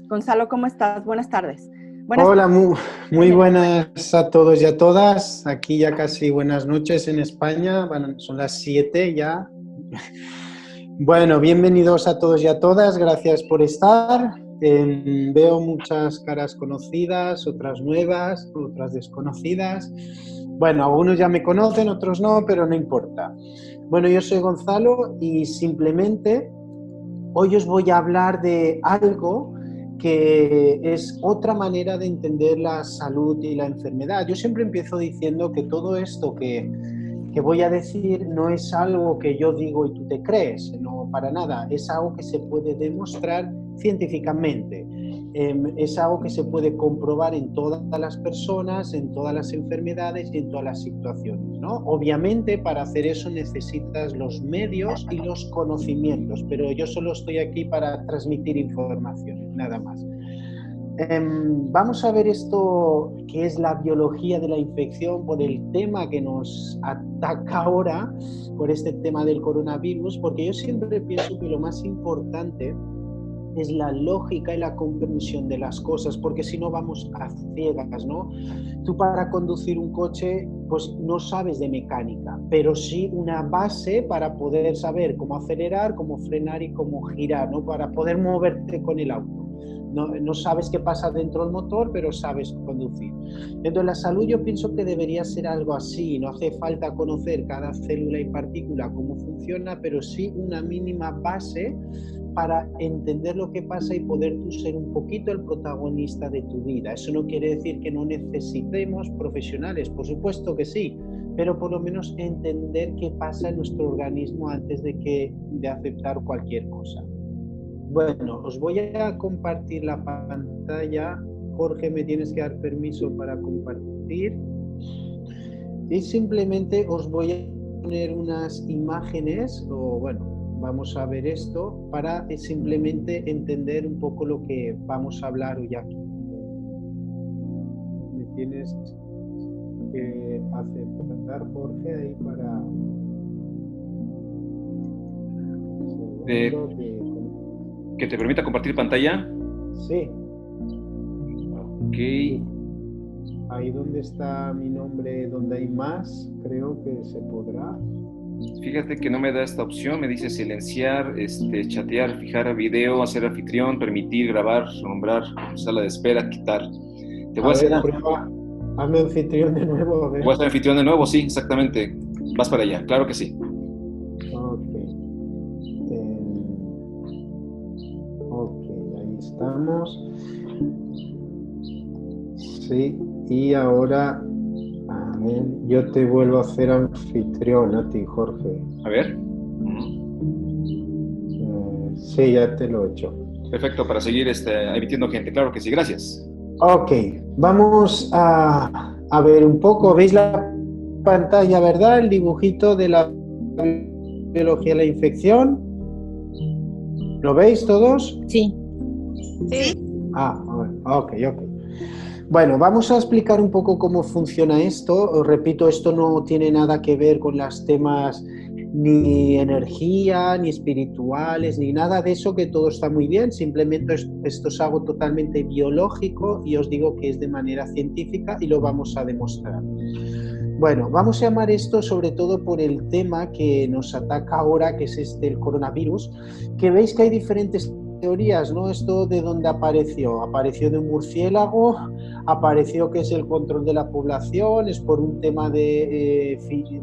Gonzalo, ¿cómo estás? Buenas tardes. Hola, muy buenas a todos y a todas. Aquí ya casi buenas noches en España. Bueno, son las 7 ya. Bueno, bienvenidos a todos y a todas. Gracias por estar. Veo muchas caras conocidas, otras nuevas, otras desconocidas. Bueno, algunos ya me conocen, otros no, pero no importa. Bueno, yo soy Gonzalo y simplemente hoy os voy a hablar de algo que es otra manera de entender la salud y la enfermedad. Yo siempre empiezo diciendo que todo esto que voy a decir no es algo que yo digo y tú te crees, no, para nada, es algo que se puede demostrar científicamente. Es algo que se puede comprobar en todas las personas, en todas las enfermedades y en todas las situaciones, ¿no? Obviamente para hacer eso necesitas los medios y los conocimientos, pero yo solo estoy aquí para transmitir información, nada más. Vamos a ver esto que es la biología de la infección por el tema que nos ataca ahora, por este tema del coronavirus, porque yo siempre pienso que lo más importante es la lógica y la comprensión de las cosas, porque si no vamos a ciegas, ¿no? Tú para conducir un coche, pues no sabes de mecánica, pero sí una base para poder saber cómo acelerar, cómo frenar y cómo girar, ¿no? Para poder moverte con el auto. No sabes qué pasa dentro del motor, pero sabes conducir. Entonces la salud yo pienso que debería ser algo así, no hace falta conocer cada célula y partícula cómo funciona, pero sí una mínima base para entender lo que pasa y poder tú ser un poquito el protagonista de tu vida. Eso no quiere decir que no necesitemos profesionales, por supuesto que sí, pero por lo menos entender qué pasa en nuestro organismo antes de aceptar cualquier cosa. Bueno, os voy a compartir la pantalla. Jorge, me tienes que dar permiso para compartir. Y simplemente os voy a poner unas imágenes, o bueno, vamos a ver esto para simplemente entender un poco lo que vamos a hablar hoy aquí. Me tienes que aceptar, Jorge, ahí para... ¿Que te permita compartir pantalla? Sí. Ok. Ahí donde está mi nombre, donde hay más, creo que se podrá. Fíjate que no me da esta opción, me dice silenciar, chatear, fijar video, hacer anfitrión, permitir, grabar, nombrar, sala de espera, quitar. Te voy a hacer prueba. Hazme anfitrión de nuevo, a ver. ¿Voy a hacer anfitrión de nuevo? Sí, exactamente. Vas para allá, claro que sí. Ok, ahí estamos. Sí, y ahora, a ver, yo te vuelvo a hacer anfitrión a ti, Jorge. A ver. Sí, ya te lo he hecho. Perfecto, para seguir emitiendo gente, claro que sí, gracias. Ok, vamos a ver un poco, ¿veis la pantalla, verdad? El dibujito de la biología de la infección. ¿Lo veis todos? Sí. Sí. Ok. Bueno, vamos a explicar un poco cómo funciona esto. Os repito, esto no tiene nada que ver con los temas ni energía, ni espirituales, ni nada de eso, que todo está muy bien. Simplemente esto es algo totalmente biológico y os digo que es de manera científica y lo vamos a demostrar. Bueno, vamos a llamar esto sobre todo por el tema que nos ataca ahora, que es el coronavirus, que veis que hay diferentes teorías, ¿no? Esto de dónde apareció. Apareció de un murciélago, apareció que es el control de la población, es por un tema de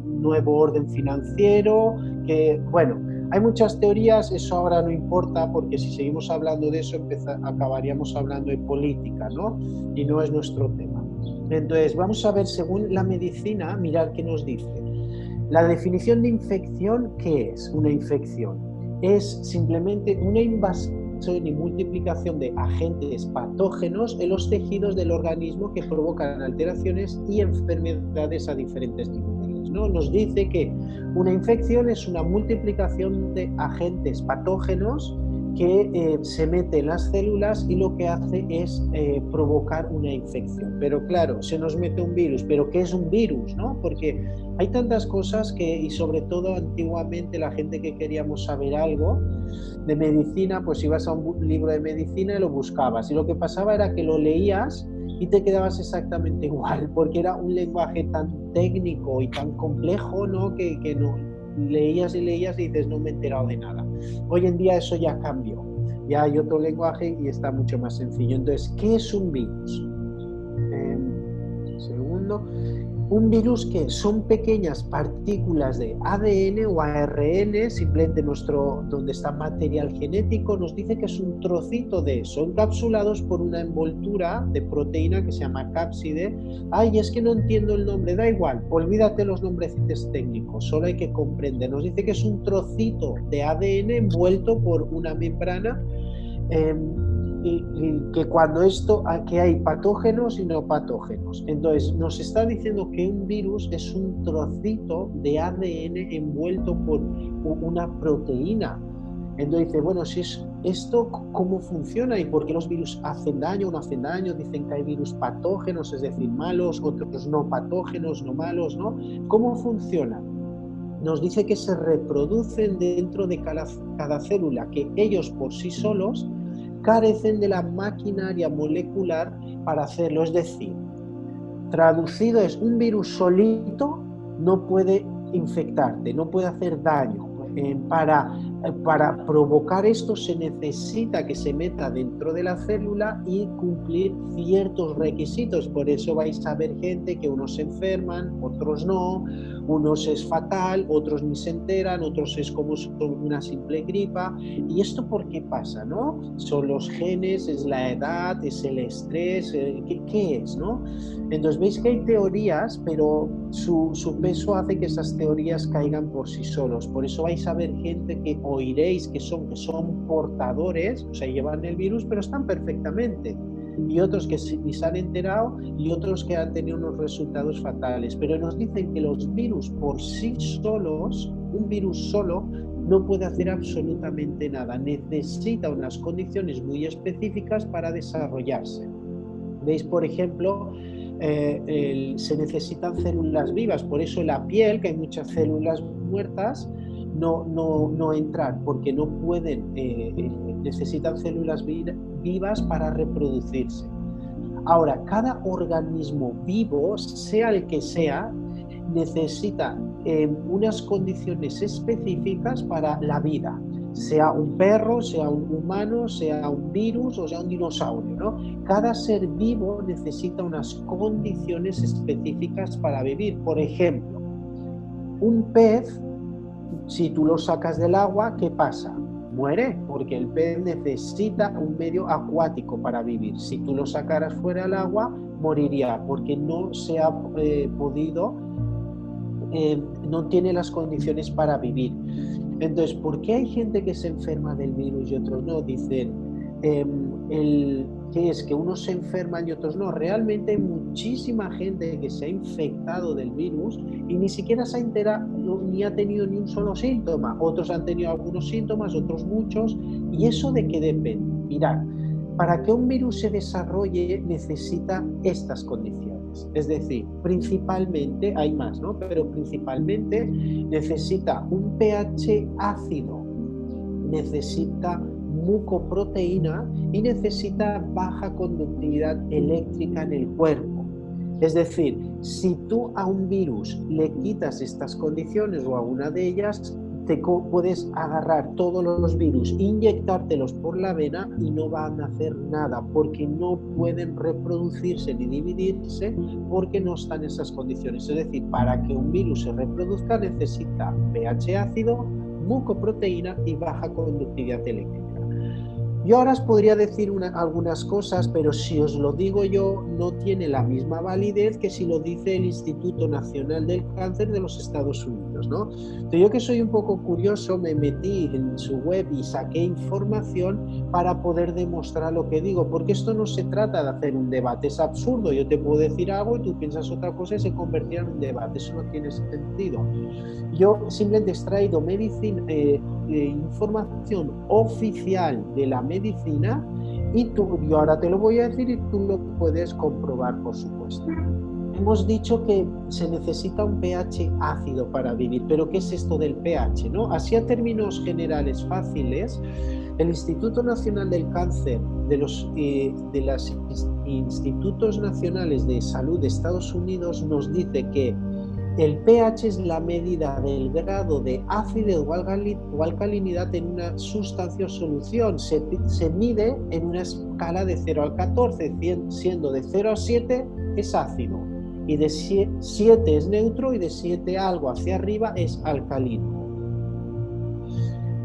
nuevo orden financiero, que bueno, hay muchas teorías, eso ahora no importa porque si seguimos hablando de eso acabaríamos hablando de política, ¿no? Y no es nuestro tema. Entonces vamos a ver según la medicina, mirar qué nos dice. La definición de infección, ¿qué es una infección? Es simplemente una invasión y multiplicación de agentes patógenos en los tejidos del organismo que provocan alteraciones y enfermedades a diferentes niveles, ¿no? Nos dice que una infección es una multiplicación de agentes patógenos que se mete en las células y lo que hace es provocar una infección. Pero claro, se nos mete un virus. ¿Pero qué es un virus, no? Porque hay tantas cosas que, y sobre todo antiguamente la gente que queríamos saber algo de medicina, pues ibas a un libro de medicina y lo buscabas. Y lo que pasaba era que lo leías y te quedabas exactamente igual, porque era un lenguaje tan técnico y tan complejo, ¿no? Que no leías y leías y dices, no me he enterado de nada. Hoy en día eso ya cambió, ya hay otro lenguaje y está mucho más sencillo. Entonces, ¿qué es un virus? Segundo, un virus que son pequeñas partículas de ADN o ARN, simplemente donde está material genético, nos dice que es un trocito de eso, encapsulados por una envoltura de proteína que se llama cápside. Ay, es que no entiendo el nombre, da igual, olvídate los nombrecitos técnicos, solo hay que comprender. Nos dice que es un trocito de ADN envuelto por una membrana, y que cuando que hay patógenos y no patógenos. Entonces nos está diciendo que un virus es un trocito de ADN envuelto por una proteína. Entonces dice, bueno, si es esto, ¿cómo funciona? ¿Y por qué los virus hacen daño o no hacen daño? Dicen que hay virus patógenos, es decir, malos, otros no patógenos, no malos, ¿no? ¿Cómo funciona? Nos dice que se reproducen dentro de cada célula, que ellos por sí solos carecen de la maquinaria molecular para hacerlo. Es decir, traducido es, un virus solito no puede infectarte, no puede hacer daño. Para provocar esto se necesita que se meta dentro de la célula y cumplir ciertos requisitos. Por eso vais a ver gente que unos se enferman, otros no, unos es fatal, otros ni se enteran, otros es como una simple gripa. ¿Y esto por qué pasa, no? Son los genes, es la edad, es el estrés, ¿qué es, no? Entonces veis que hay teorías, pero su peso hace que esas teorías caigan por sí solos. Por eso vais a ver gente que oiréis que son portadores, o sea, llevan el virus, pero están perfectamente. Y otros que ni se han enterado y otros que han tenido unos resultados fatales. Pero nos dicen que los virus por sí solos, un virus solo, no puede hacer absolutamente nada. Necesita unas condiciones muy específicas para desarrollarse. Veis, por ejemplo, se necesitan células vivas, por eso en la piel, que hay muchas células muertas, no entran, porque no pueden, necesitan células vivas para reproducirse. Ahora, cada organismo vivo, sea el que sea, necesita unas condiciones específicas para la vida, sea un perro, sea un humano, sea un virus o sea un dinosaurio, ¿no? Cada ser vivo necesita unas condiciones específicas para vivir. Por ejemplo, un pez, si tú lo sacas del agua, ¿qué pasa? Muere, porque el pez necesita un medio acuático para vivir. Si tú lo sacaras fuera del agua, moriría, porque no se ha podido, no tiene las condiciones para vivir. Entonces, ¿por qué hay gente que se enferma del virus y otros no? Dicen, ¿qué es? Que unos se enferman y otros no. Realmente hay muchísima gente que se ha infectado del virus y ni siquiera se ha enterado, ni ha tenido ni un solo síntoma. Otros han tenido algunos síntomas, otros muchos. ¿Y eso de qué depende? Mirad, para que un virus se desarrolle necesita estas condiciones. Es decir, principalmente, hay más, ¿no? Pero principalmente necesita un pH ácido, necesita mucoproteína y necesita baja conductividad eléctrica en el cuerpo. Es decir, si tú a un virus le quitas estas condiciones o a una de ellas, puedes agarrar todos los virus, inyectártelos por la vena y no van a hacer nada porque no pueden reproducirse ni dividirse porque no están en esas condiciones. Es decir, para que un virus se reproduzca necesita pH ácido, mucoproteína y baja conductividad eléctrica. Yo ahora os podría decir algunas cosas, pero si os lo digo yo no tiene la misma validez que si lo dice el Instituto Nacional del Cáncer de los Estados Unidos. menos, ¿no? Entonces, yo que soy un poco curioso, me metí en su web y saqué información para poder demostrar lo que digo, porque esto no se trata de hacer un debate, es absurdo. Yo te puedo decir algo y tú piensas otra cosa y se convertirá en un debate, eso no tiene sentido. Yo simplemente he extraído información oficial de la medicina y yo ahora te lo voy a decir y tú lo puedes comprobar, por supuesto. Hemos dicho que se necesita un pH ácido para vivir, pero ¿qué es esto del pH, no? Así, a términos generales fáciles, el Instituto Nacional del Cáncer de los Institutos Nacionales de Salud de Estados Unidos nos dice que el pH es la medida del grado de acidez o alcalinidad en una sustancia o solución. Se mide en una escala de 0 al 14, siendo de 0 a 7 es ácido, y de 7 es neutro, y de 7 algo hacia arriba es alcalino.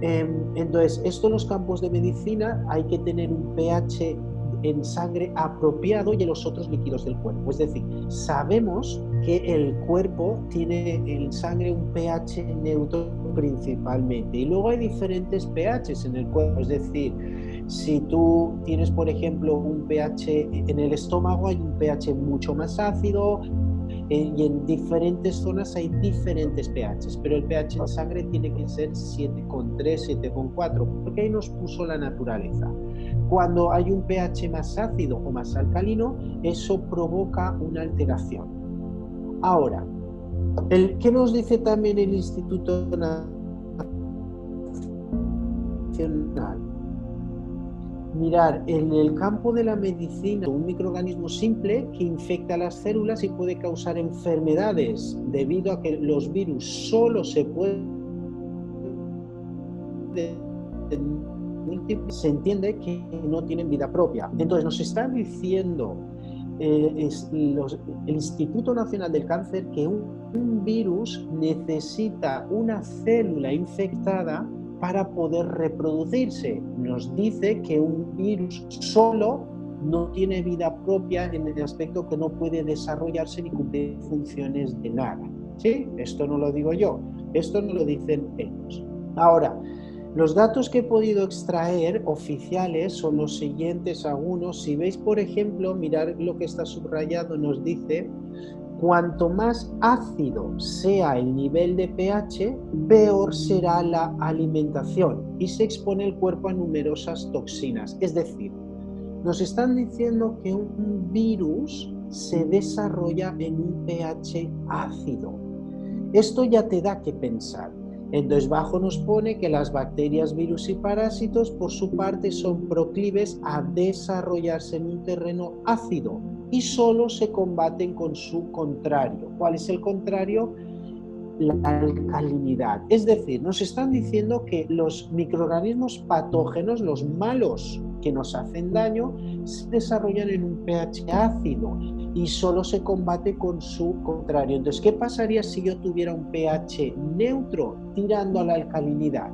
Entonces, esto en los campos de medicina hay que tener un pH en sangre apropiado y en los otros líquidos del cuerpo. Es decir, sabemos que el cuerpo tiene en sangre un pH neutro principalmente, y luego hay diferentes pHs en el cuerpo. Es decir, si tú tienes, por ejemplo, un pH en el estómago, hay un pH mucho más ácido, y en diferentes zonas hay diferentes pHs, pero el pH en sangre tiene que ser 7,3, 7,4, porque ahí nos puso la naturaleza. Cuando hay un pH más ácido o más alcalino, eso provoca una alteración. Ahora, ¿qué nos dice también el Instituto Nacional? Mirar, en el campo de la medicina, un microorganismo simple que infecta las células y puede causar enfermedades debido a que los virus solo se pueden se entiende que no tienen vida propia. Entonces nos están diciendo el Instituto Nacional del Cáncer que un virus necesita una célula infectada para poder reproducirse. Nos dice que un virus solo no tiene vida propia, en el aspecto que no puede desarrollarse ni cumplir funciones de nada. ¿Sí? Esto no lo digo yo, esto no lo dicen ellos. Ahora, los datos que he podido extraer oficiales son los siguientes algunos. Si veis, por ejemplo, mirar lo que está subrayado, nos dice: cuanto más ácido sea el nivel de pH, peor será la alimentación y se expone el cuerpo a numerosas toxinas. Es decir, nos están diciendo que un virus se desarrolla en un pH ácido. Esto ya te da que pensar. Entonces, bajo nos pone que las bacterias, virus y parásitos, por su parte, son proclives a desarrollarse en un terreno ácido y solo se combaten con su contrario. ¿Cuál es el contrario? La alcalinidad. Es decir, nos están diciendo que los microorganismos patógenos, los malos que nos hacen daño, se desarrollan en un pH ácido y solo se combate con su contrario. Entonces, ¿qué pasaría si yo tuviera un pH neutro tirando a la alcalinidad?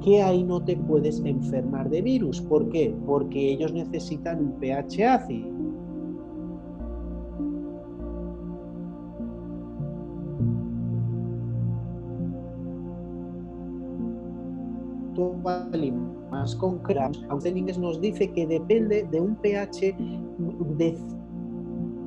Que ahí no te puedes enfermar de virus. ¿Por qué? Porque ellos necesitan un pH ácido. Más concreto, Austin nos dice que depende de un pH de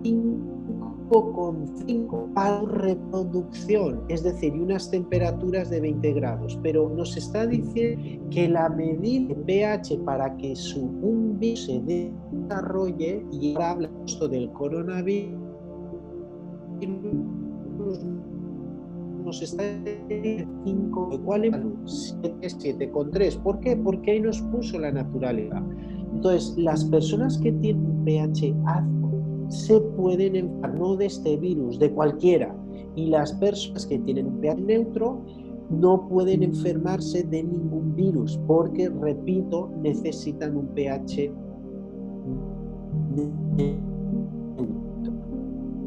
5,5 para reproducción, es decir, y unas temperaturas de 20 grados. Pero nos está diciendo que la medida de pH para que un virus se desarrolle, y ahora habla esto del coronavirus, nos está en 5, ¿cuál es? 7,3. ¿Por qué? Porque ahí nos puso la naturaleza. Entonces, las personas que tienen un pH ácido se pueden enfermar, no de este virus, de cualquiera. Y las personas que tienen un pH neutro no pueden enfermarse de ningún virus, porque, repito, necesitan un pH neutro.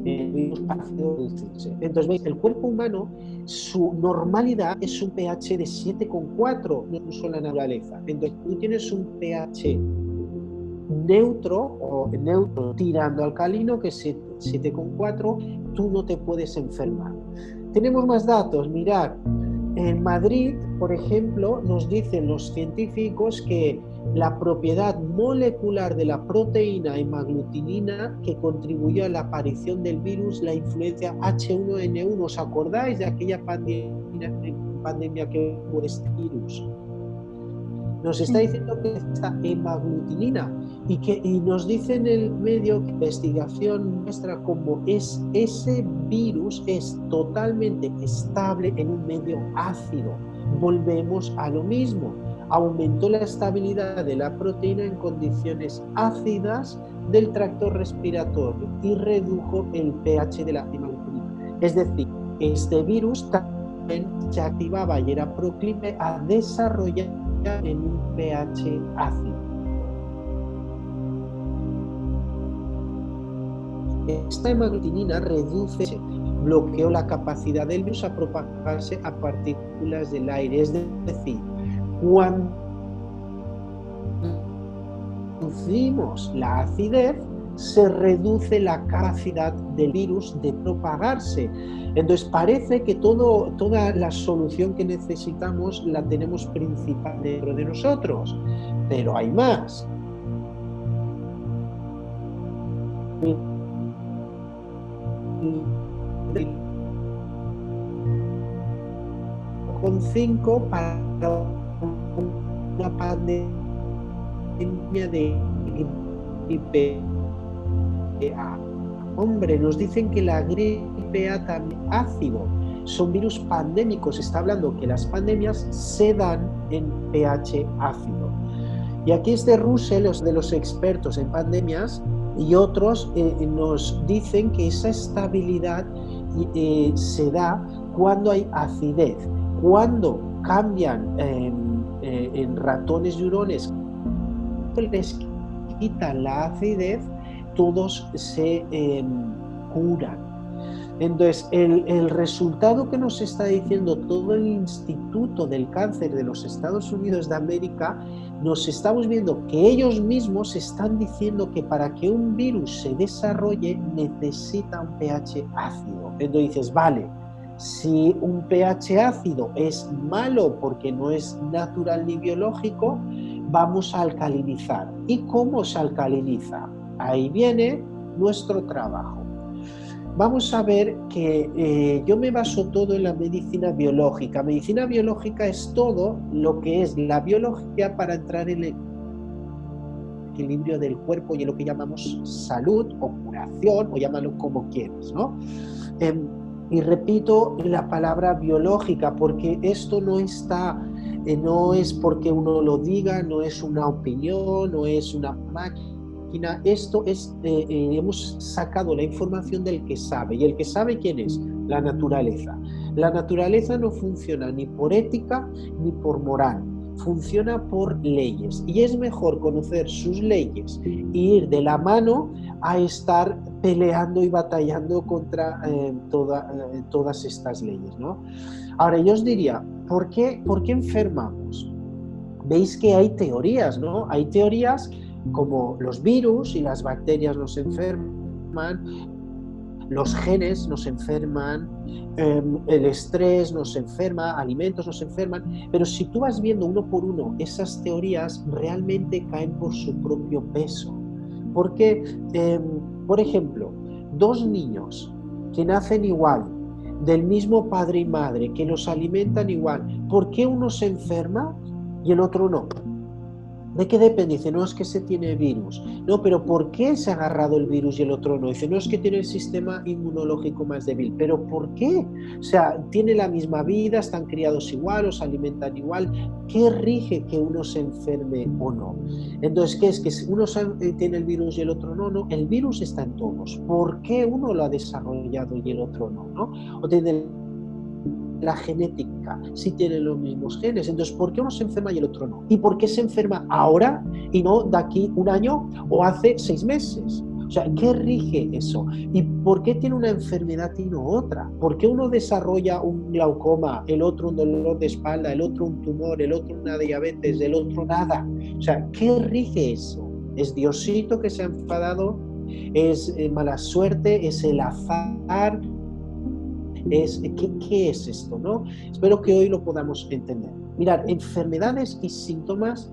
Entonces, ¿veis? El cuerpo humano, su normalidad es un pH de 7,4, no uso la naturaleza. Entonces, tú tienes un pH neutro o neutro tirando alcalino, que es 7,4, tú no te puedes enfermar. tenemos más datos, mirad. En Madrid, por ejemplo, nos dicen los científicos que la propiedad molecular de la proteína hemaglutinina que contribuyó a la aparición del virus, la influencia H1N1, ¿os acordáis de aquella pandemia que hubo este virus? Nos está diciendo que esta hemaglutinina y nos dice en el medio que investigación muestra cómo ese virus es totalmente estable en un medio ácido. Volvemos a lo mismo. Aumentó la estabilidad de la proteína en condiciones ácidas del tracto respiratorio y redujo el pH de la hemaglutinina. Es decir, este virus también se activaba y era proclive a desarrollar en un pH ácido. Esta hemaglutinina bloqueó la capacidad del virus a propagarse a partículas del aire, es decir, cuando reducimos la acidez, se reduce la capacidad del virus de propagarse. Entonces parece que toda la solución que necesitamos la tenemos principal dentro de nosotros, pero hay más. Con 5 para una pandemia de gripe A. Hombre, nos dicen que la gripe A también es ácido. Son virus pandémicos. Está hablando que las pandemias se dan en pH ácido. Y aquí es de Russell, de los expertos en pandemias, y otros nos dicen que esa estabilidad se da cuando hay acidez. Cuando cambian en ratones y hurones, les quitan la acidez, todos se curan. Entonces, el resultado que nos está diciendo todo el Instituto del Cáncer de los Estados Unidos de América, nos estamos viendo que ellos mismos están diciendo que para que un virus se desarrolle necesita un pH ácido. Entonces dices, vale, si un pH ácido es malo porque no es natural ni biológico, vamos a alcalinizar. ¿Y cómo se alcaliniza? Ahí viene nuestro trabajo. Vamos a ver que yo me baso todo en la medicina biológica. Medicina biológica es todo lo que es la biología para entrar en el equilibrio del cuerpo y en lo que llamamos salud o curación, o llámalo como quieras, ¿no? Y repito la palabra biológica porque esto no está, no es porque uno lo diga, no es una opinión, no es una máquina. Esto es, hemos sacado la información del que sabe. ¿Y el que sabe quién es? La naturaleza. La naturaleza no funciona ni por ética ni por moral. Funciona por leyes. Y es mejor conocer sus leyes e ir de la mano a estar peleando y batallando contra todas estas leyes, ¿no? Ahora, yo os diría, ¿por qué enfermamos? Veis que hay teorías, ¿no? Hay teorías como los virus y las bacterias nos enferman, los genes nos enferman, el estrés nos enferma, alimentos nos enferman, pero si tú vas viendo uno por uno, esas teorías realmente caen por su propio peso. Porque, por ejemplo, dos niños que nacen igual, del mismo padre y madre, que los alimentan igual, ¿por qué uno se enferma y el otro no? ¿De qué depende? Dice, no, es que se tiene virus. No, pero ¿por qué se ha agarrado el virus y el otro no? Dice, no, es que tiene el sistema inmunológico más débil. ¿Pero por qué? O sea, tiene la misma vida, están criados igual, os alimentan igual. ¿Qué rige que uno se enferme o no? Entonces, ¿qué es? ¿Que uno tiene el virus y el otro no? No, el virus está en todos. ¿Por qué uno lo ha desarrollado y el otro no? ¿No? O tiene la genética, si tienen los mismos genes. Entonces, ¿por qué uno se enferma y el otro no? ¿Y por qué se enferma ahora y no de aquí un año o hace 6 meses? O sea, ¿qué rige eso? ¿Y por qué tiene una enfermedad y no otra? ¿Por qué uno desarrolla un glaucoma, el otro un dolor de espalda, el otro un tumor, el otro una diabetes, el otro nada? O sea, ¿qué rige eso? ¿Es Diosito que se ha enfadado? ¿Es mala suerte? ¿Es el azar? ¿qué es esto, no? Espero que hoy lo podamos entender. Mirad, enfermedades y síntomas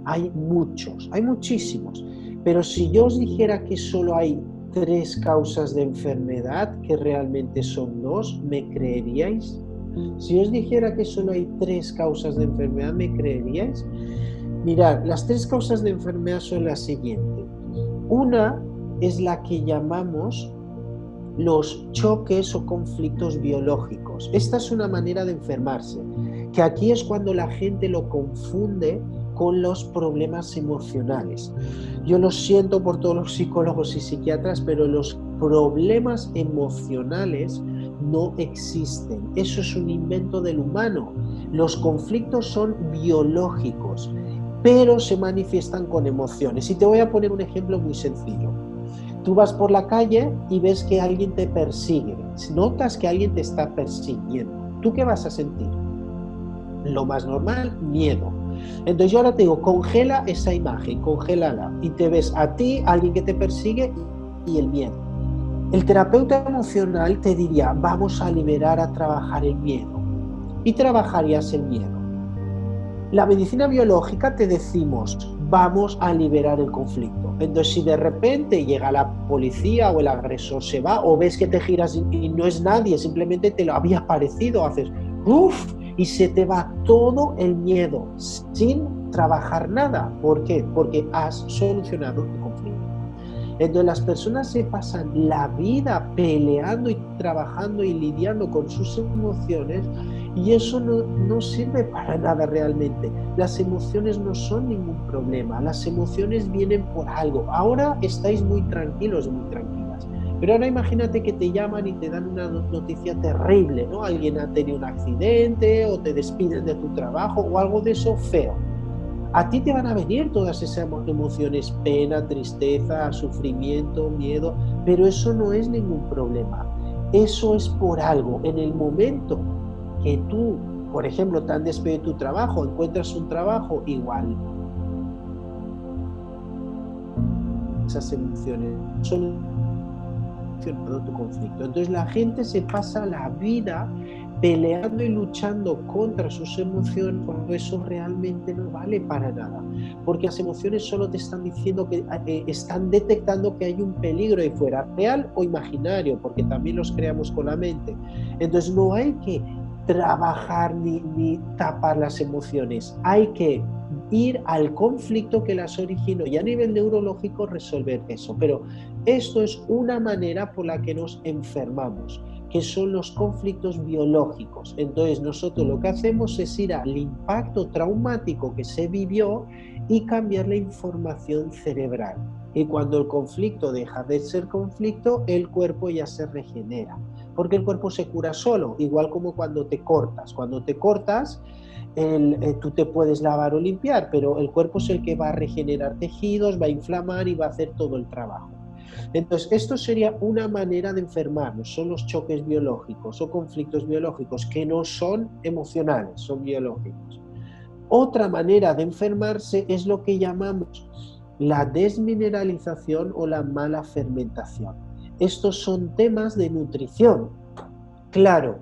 hay muchos, hay muchísimos, pero si yo os dijera que solo hay 3 causas de enfermedad, que realmente son 2, ¿me creeríais? Si os dijera que solo hay 3 causas de enfermedad, ¿me creeríais? Mirad, las 3 causas de enfermedad son las siguientes. Una es la que llamamos los choques o conflictos biológicos. Esta es una manera de enfermarse, que aquí es cuando la gente lo confunde con los problemas emocionales. Yo lo siento por todos los psicólogos y psiquiatras, pero los problemas emocionales no existen. Eso es un invento del humano. Los conflictos son biológicos, pero se manifiestan con emociones. Y te voy a poner un ejemplo muy sencillo. Tú vas por la calle y ves que alguien te persigue. Notas que alguien te está persiguiendo. ¿Tú qué vas a sentir? Lo más normal, miedo. Entonces yo ahora te digo, congela esa imagen, congélala, y te ves a ti, alguien que te persigue y el miedo. El terapeuta emocional te diría, vamos a liberar, a trabajar el miedo, y trabajarías el miedo. La medicina biológica te decimos, vamos a liberar el conflicto. Entonces si de repente llega la policía o el agresor se va, o ves que te giras y no es nadie, simplemente te lo había parecido, haces ¡uf! Y se te va todo el miedo sin trabajar nada. ¿Por qué? Porque has solucionado tu conflicto. Entonces las personas se pasan la vida peleando y trabajando y lidiando con sus emociones, y eso no sirve para nada realmente. Las emociones no son ningún problema, las emociones vienen por algo. Ahora estáis muy tranquilos, muy tranquilas, pero ahora imagínate que te llaman y te dan una noticia terrible, ¿no? Alguien ha tenido un accidente o te despiden de tu trabajo o algo de eso feo. A ti te van a venir todas esas emociones, pena, tristeza, sufrimiento, miedo, pero eso no es ningún problema. Eso es por algo. En el momento que tú, por ejemplo, te han despedido de tu trabajo, encuentras un trabajo igual, esas emociones son tu conflicto. Entonces la gente se pasa la vida peleando y luchando contra sus emociones, cuando eso realmente no vale para nada, porque las emociones solo te están diciendo que están detectando que hay un peligro ahí fuera, real o imaginario, porque también los creamos con la mente. Entonces no hay que trabajar ni tapar las emociones, hay que ir al conflicto que las originó y a nivel neurológico resolver eso. Pero esto es una manera por la que nos enfermamos, que son los conflictos biológicos. Entonces nosotros lo que hacemos es ir al impacto traumático que se vivió y cambiar la información cerebral. Y cuando el conflicto deja de ser conflicto, el cuerpo ya se regenera, porque el cuerpo se cura solo, igual como cuando te cortas. Cuando te cortas, tú te puedes lavar o limpiar, pero el cuerpo es el que va a regenerar tejidos, va a inflamar y va a hacer todo el trabajo. Entonces, esto sería una manera de enfermarnos, son los choques biológicos o conflictos biológicos que no son emocionales, son biológicos. Otra manera de enfermarse es lo que llamamos la desmineralización o la mala fermentación. Estos son temas de nutrición. Claro,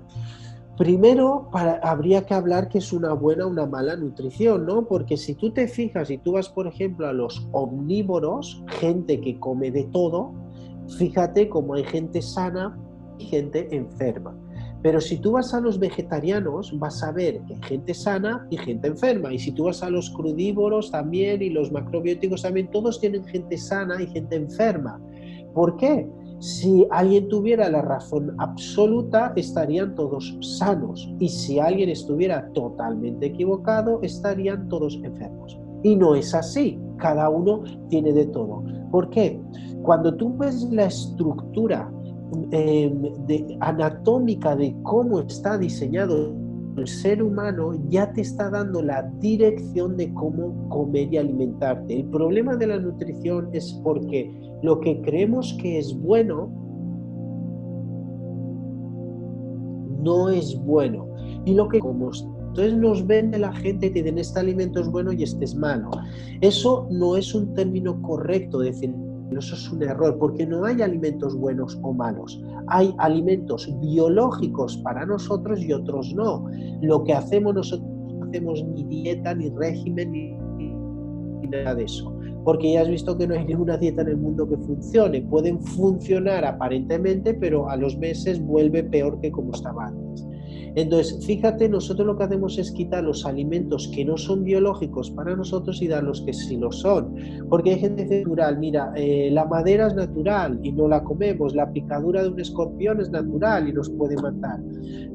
primero habría que hablar qué es una buena o una mala nutrición, ¿no? Porque si tú te fijas y tú vas, por ejemplo, a los omnívoros, gente que come de todo, fíjate cómo hay gente sana y gente enferma. Pero si tú vas a los vegetarianos, vas a ver que hay gente sana y gente enferma. Y si tú vas a los crudívoros también y los macrobióticos también, todos tienen gente sana y gente enferma. ¿Por qué? Si alguien tuviera la razón absoluta, estarían todos sanos. Y si alguien estuviera totalmente equivocado, estarían todos enfermos. Y no es así. Cada uno tiene de todo. ¿Por qué? Cuando tú ves la estructura anatómica de cómo está diseñado el ser humano, ya te está dando la dirección de cómo comer y alimentarte. El problema de la nutrición es porque lo que creemos que es bueno no es bueno, y lo que como entonces nos vende la gente y te dicen este alimento es bueno y este es malo. Eso no es un término correcto de decir Eso es un error, porque no hay alimentos buenos o malos. Hay alimentos biológicos para nosotros y otros no. Lo que hacemos nosotros no hacemos ni dieta, ni régimen, ni nada de eso. Porque ya has visto que no hay ninguna dieta en el mundo que funcione. Pueden funcionar aparentemente, pero a los meses vuelve peor que como estaba antes. Entonces, fíjate, nosotros lo que hacemos es quitar los alimentos que no son biológicos para nosotros y dar los que sí lo son. Porque hay gente natural, mira, la madera es natural y no la comemos, la picadura de un escorpión es natural y nos puede matar.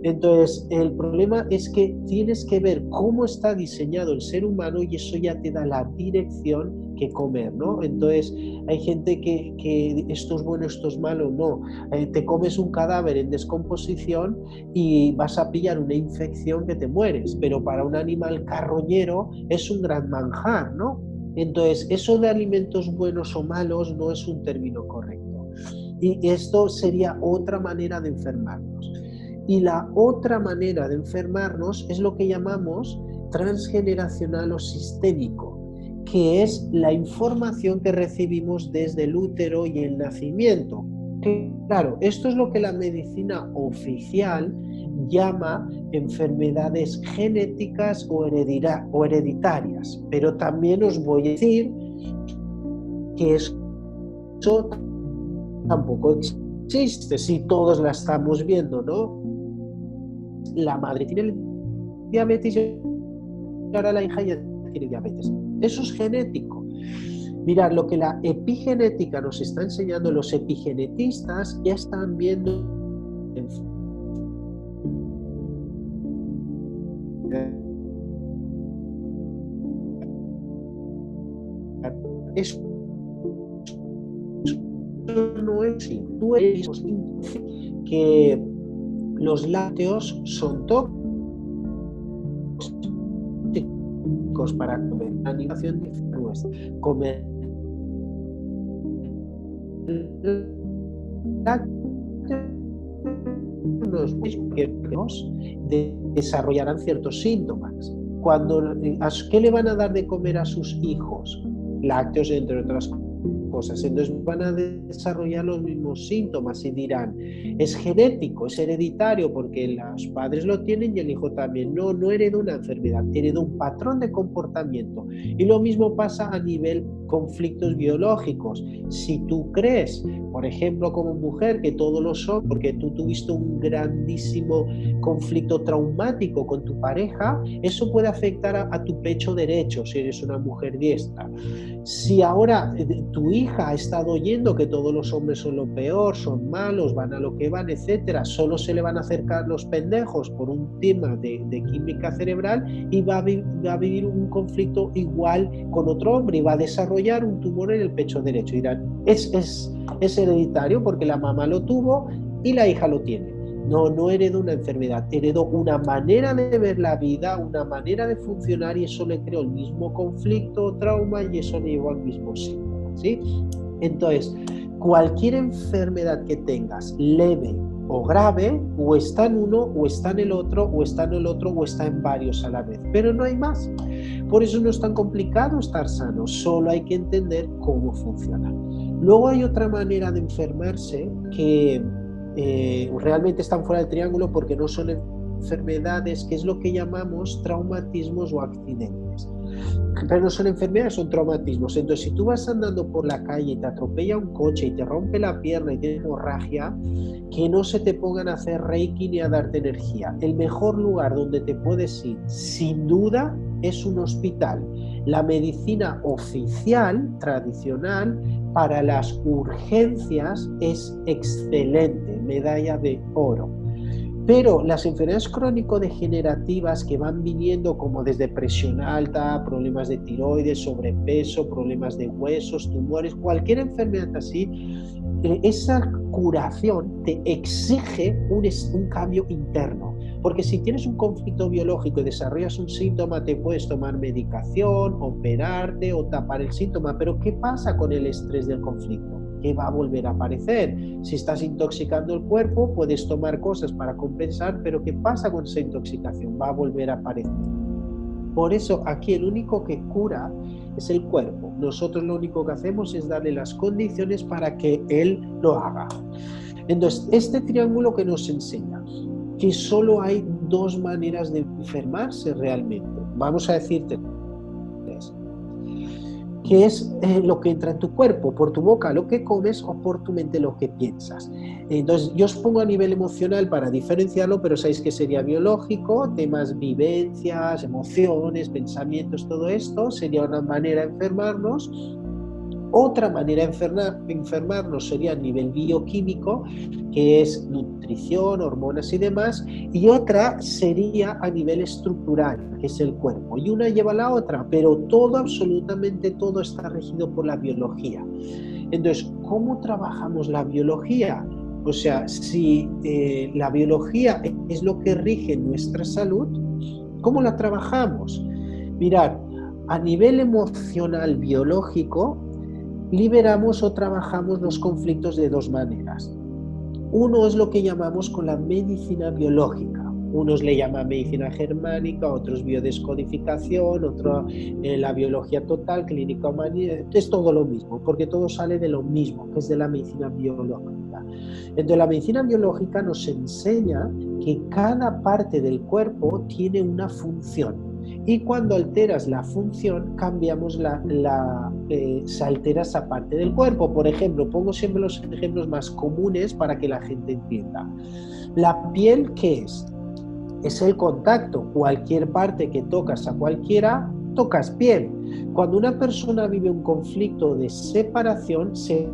Entonces, el problema es que tienes que ver cómo está diseñado el ser humano y eso ya te da la dirección que comer, ¿no? Entonces, hay gente que esto es bueno, esto es malo, no. Te comes un cadáver en descomposición y vas a pillar una infección que te mueres, pero para un animal carroñero es un gran manjar, ¿no? Entonces, eso de alimentos buenos o malos no es un término correcto. Y esto sería otra manera de enfermarnos. Y la otra manera de enfermarnos es lo que llamamos transgeneracional o sistémico, que es la información que recibimos desde el útero y el nacimiento. Claro, esto es lo que la medicina oficial llama enfermedades genéticas o hereditarias, pero también os voy a decir que eso tampoco existe, si todos la estamos viendo, ¿no? La madre tiene el diabetes y ahora la hija ya tiene diabetes. Eso es genético. Mirad, lo que la epigenética nos está enseñando, los epigenetistas ya están viendo eso no es así. Tú eres que los lácteos son tóxicos para comer. La animación de nuestra comer lácteos desarrollarán ciertos síntomas. ¿Qué le van a dar de comer a sus hijos? Lácteos, entre otras cosas. Entonces van a desarrollar los mismos síntomas y dirán, es genético, es hereditario porque los padres lo tienen y el hijo también. No, no hereda una enfermedad, hereda un patrón de comportamiento. Y lo mismo pasa a nivel conflictos biológicos. Si tú crees, por ejemplo, como mujer, que todos lo son, porque tú tuviste un grandísimo conflicto traumático con tu pareja, eso puede afectar a tu pecho derecho si eres una mujer diestra. Si ahora tu hija ha estado oyendo que todos los hombres son lo peor, son malos, van a lo que van, etcétera, solo se le van a acercar los pendejos por un tema de química cerebral y va a vivir un conflicto igual con otro hombre y va a desarrollar un tumor en el pecho derecho. Y dirán, es hereditario porque la mamá lo tuvo y la hija lo tiene. No, no heredó una enfermedad, heredó una manera de ver la vida, una manera de funcionar y eso le creó el mismo conflicto, trauma y eso le llevó al mismo síntoma, ¿sí? Entonces, cualquier enfermedad que tengas, leve o grave, o está en uno, o está en el otro, o está en el otro, o está en varios a la vez, pero no hay más. Por eso no es tan complicado estar sano, solo hay que entender cómo funciona. Luego hay otra manera de enfermarse que realmente están fuera del triángulo porque no son enfermedades, que es lo que llamamos traumatismos o accidentes. Pero no son enfermedades, son traumatismos. Entonces, si tú vas andando por la calle y te atropella un coche y te rompe la pierna y tienes hemorragia, que no se te pongan a hacer reiki ni a darte energía. El mejor lugar donde te puedes ir, sin duda, es un hospital. La medicina oficial, tradicional, para las urgencias es excelente, medalla de oro. Pero las enfermedades crónico-degenerativas que van viniendo como desde presión alta, problemas de tiroides, sobrepeso, problemas de huesos, tumores, cualquier enfermedad así, esa curación te exige un cambio interno. Porque si tienes un conflicto biológico y desarrollas un síntoma, te puedes tomar medicación, operarte o tapar el síntoma. Pero ¿qué pasa con el estrés del conflicto? Que va a volver a aparecer. Si estás intoxicando el cuerpo, puedes tomar cosas para compensar, pero ¿qué pasa con esa intoxicación? Va a volver a aparecer. Por eso aquí el único que cura es el cuerpo. Nosotros lo único que hacemos es darle las condiciones para que él lo haga. Entonces, este triángulo que nos enseña que solo hay dos maneras de enfermarse realmente. Vamos a decirte tres. Que es lo que entra en tu cuerpo, por tu boca lo que comes o por tu mente lo que piensas. Entonces, yo os pongo a nivel emocional para diferenciarlo, pero sabéis que sería biológico, temas vivencias, emociones, pensamientos, todo esto sería una manera de enfermarnos. Otra manera de enfermarnos sería a nivel bioquímico, que es nutrición, hormonas y demás, y otra sería a nivel estructural, que es el cuerpo. Y una lleva a la otra, pero todo, absolutamente todo está regido por la biología. Entonces, ¿cómo trabajamos la biología? O sea, si la biología es lo que rige nuestra salud, ¿cómo la trabajamos? Mirad, a nivel emocional biológico, liberamos o trabajamos los conflictos de dos maneras. Uno es lo que llamamos con la medicina biológica. Unos le llaman medicina germánica, otros biodescodificación, otro la biología total, clínica humanitaria. Es todo lo mismo, porque todo sale de lo mismo, que es de la medicina biológica. Entonces, la medicina biológica nos enseña que cada parte del cuerpo tiene una función. Y cuando alteras la función, cambiamos se altera esa parte del cuerpo. Por ejemplo, pongo siempre los ejemplos más comunes para que la gente entienda. La piel, ¿qué es? Es el contacto. Cualquier parte que tocas a cualquiera, tocas piel. Cuando una persona vive un conflicto de separación, se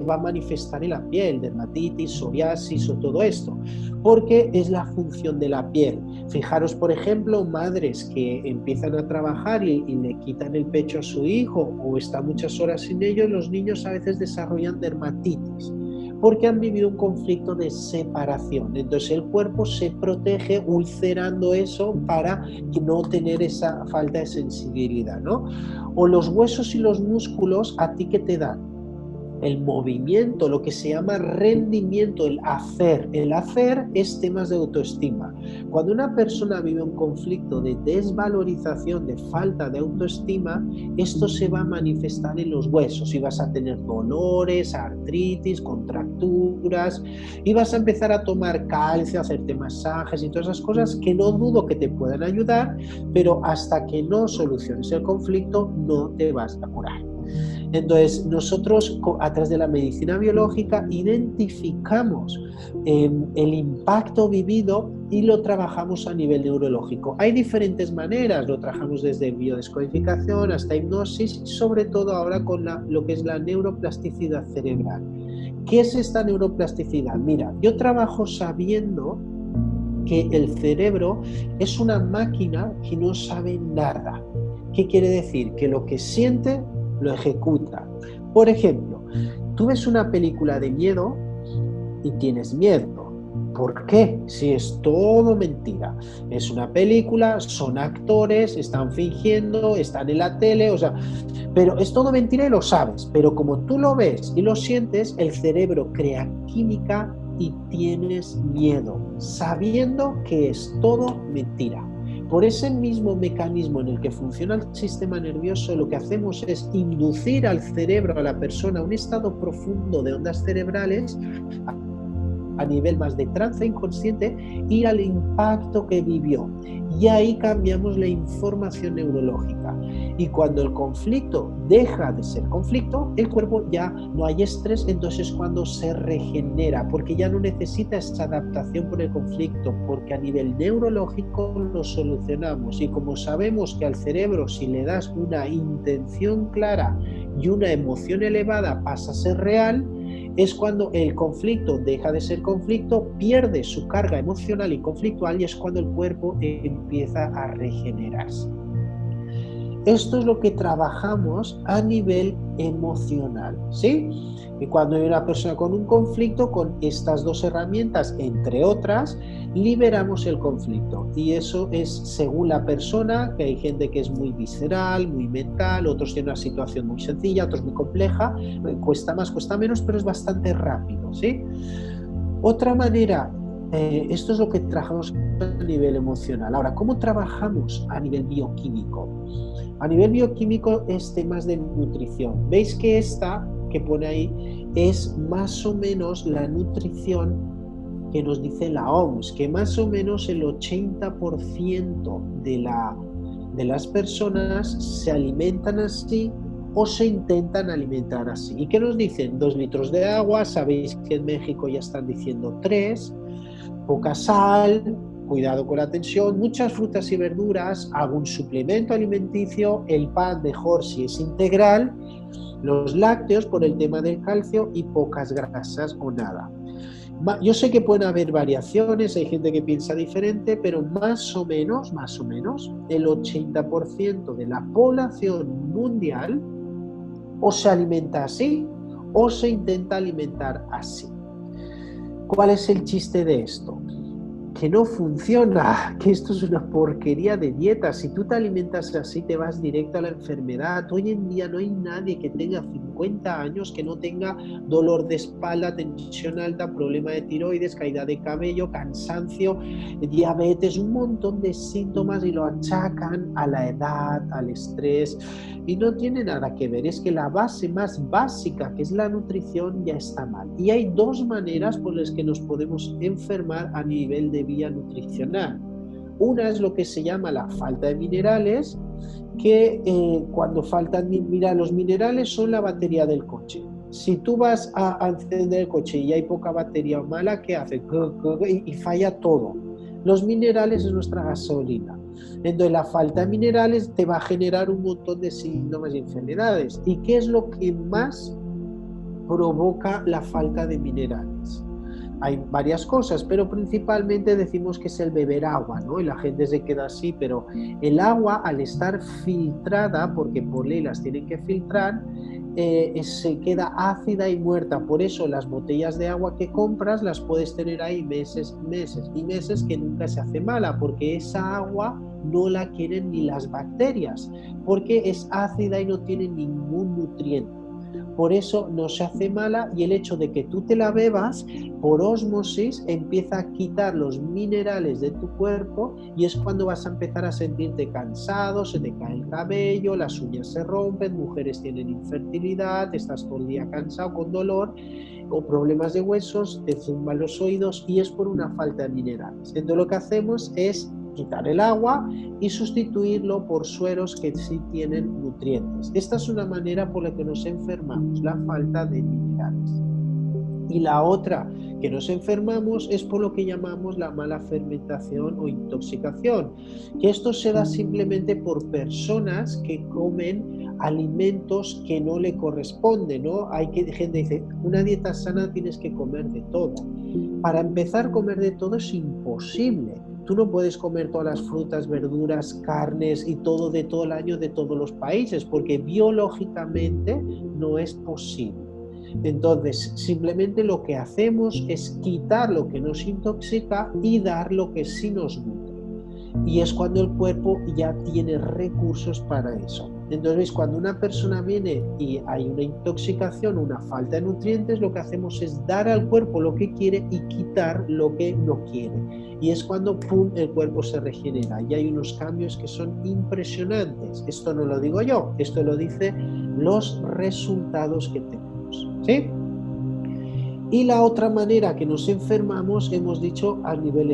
va a manifestar en la piel, dermatitis, psoriasis o todo esto, porque es la función de la piel. Fijaros, por ejemplo, madres que empiezan a trabajar y le quitan el pecho a su hijo o está muchas horas sin ello, los niños a veces desarrollan dermatitis porque han vivido un conflicto de separación. Entonces el cuerpo se protege ulcerando eso para no tener esa falta de sensibilidad, ¿no? O los huesos y los músculos, ¿a ti qué te dan? El movimiento, lo que se llama rendimiento, el hacer. El hacer es temas de autoestima. Cuando una persona vive un conflicto de desvalorización, de falta de autoestima, esto se va a manifestar en los huesos y vas a tener dolores, artritis, contracturas y vas a empezar a tomar calcio, hacerte masajes y todas esas cosas que no dudo que te puedan ayudar, pero hasta que no soluciones el conflicto no te vas a curar. Entonces, nosotros a través de la medicina biológica identificamos el impacto vivido y lo trabajamos a nivel neurológico. Hay diferentes maneras, lo trabajamos desde biodescodificación hasta hipnosis, sobre todo ahora con lo que es la neuroplasticidad cerebral. ¿Qué es esta neuroplasticidad? Mira, yo trabajo sabiendo que el cerebro es una máquina que no sabe nada. ¿Qué quiere decir? Que lo que siente lo ejecuta. Por ejemplo, tú ves una película de miedo y tienes miedo. ¿Por qué? Si es todo mentira. Es una película, son actores, están fingiendo, están en la tele, o sea, pero es todo mentira y lo sabes. Pero como tú lo ves y lo sientes, el cerebro crea química y tienes miedo, sabiendo que es todo mentira. Por ese mismo mecanismo en el que funciona el sistema nervioso, lo que hacemos es inducir al cerebro, a la persona, a un estado profundo de ondas cerebrales, a nivel más de trance inconsciente, ir al impacto que vivió. Y ahí cambiamos la información neurológica. Y cuando el conflicto deja de ser conflicto, el cuerpo ya no hay estrés, entonces es cuando se regenera, porque ya no necesita esa adaptación por el conflicto, porque a nivel neurológico lo solucionamos. Y como sabemos que al cerebro, si le das una intención clara y una emoción elevada, pasa a ser real, es cuando el conflicto deja de ser conflicto, pierde su carga emocional y conflictual y es cuando el cuerpo empieza a regenerarse. Esto es lo que trabajamos a nivel emocional, ¿sí? Y cuando hay una persona con un conflicto, con estas dos herramientas, entre otras, liberamos el conflicto. Y eso es según la persona, que hay gente que es muy visceral, muy mental, otros tienen una situación muy sencilla, otros muy compleja, cuesta más, cuesta menos, pero es bastante rápido, ¿sí? Otra manera Esto es lo que trabajamos a nivel emocional. Ahora, ¿cómo trabajamos a nivel bioquímico? A nivel bioquímico es temas de nutrición. ¿Veis que esta que pone ahí es más o menos la nutrición que nos dice la OMS? Que más o menos el 80% de las personas se alimentan así o se intentan alimentar así. ¿Y qué nos dicen? 2 litros de agua, sabéis que en México ya están diciendo 3, poca sal, cuidado con la tensión, muchas frutas y verduras, algún suplemento alimenticio, el pan mejor si es integral, los lácteos por el tema del calcio y pocas grasas o nada. Yo sé que pueden haber variaciones, hay gente que piensa diferente, pero más o menos, el 80% de la población mundial o se alimenta así o se intenta alimentar así. ¿Cuál es el chiste de esto? Que no funciona, que esto es una porquería de dieta. Si tú te alimentas así, te vas directo a la enfermedad. Hoy en día no hay nadie que tenga 50 años que no tenga dolor de espalda, tensión alta, problema de tiroides, caída de cabello, cansancio, diabetes, un montón de síntomas y lo achacan a la edad, al estrés. Y no tiene nada que ver, es que la base más básica, que es la nutrición, ya está mal. Y hay 2 maneras por las que nos podemos enfermar a nivel de vía nutricional. Una es lo que se llama la falta de minerales, que cuando faltan, mira, los minerales son la batería del coche. Si tú vas a encender el coche y hay poca batería o mala, ¿qué hace? Y falla todo. Los minerales es nuestra gasolina. Entonces la falta de minerales te va a generar un montón de síntomas y enfermedades. ¿Y qué es lo que más provoca la falta de minerales? Hay varias cosas, pero principalmente decimos que es el beber agua, ¿no? Y la gente se queda así, pero el agua, al estar filtrada, porque por ley las tienen que filtrar, se queda ácida y muerta. Por eso las botellas de agua que compras las puedes tener ahí meses y meses que nunca se hace mala, porque esa agua no la quieren ni las bacterias, porque es ácida y no tiene ningún nutriente. Por eso no se hace mala, y el hecho de que tú te la bebas por ósmosis empieza a quitar los minerales de tu cuerpo, y es cuando vas a empezar a sentirte cansado, se te cae el cabello, las uñas se rompen, mujeres tienen infertilidad, estás todo el día cansado con dolor o problemas de huesos, te zumban los oídos, y es por una falta de minerales. Entonces lo que hacemos es quitar el agua y sustituirlo por sueros que sí tienen nutrientes. Esta es una manera por la que nos enfermamos, la falta de minerales. Y la otra que nos enfermamos es por lo que llamamos la mala fermentación o intoxicación, que esto se da simplemente por personas que comen alimentos que no le corresponden, ¿no? Gente que dice, una dieta sana tienes que comer de todo. Para empezar, a comer de todo es imposible. Tú no puedes comer todas las frutas, verduras, carnes y todo de todo el año de todos los países, porque biológicamente no es posible. Entonces, simplemente lo que hacemos es quitar lo que nos intoxica y dar lo que sí nos nutre. Y es cuando el cuerpo ya tiene recursos para eso. Entonces, cuando una persona viene y hay una intoxicación, una falta de nutrientes, lo que hacemos es dar al cuerpo lo que quiere y quitar lo que no quiere. Y es cuando, ¡pum!, el cuerpo se regenera. Y hay unos cambios que son impresionantes. Esto no lo digo yo, esto lo dicen los resultados que tenemos. ¿Sí? Y la otra manera que nos enfermamos, hemos dicho, a nivel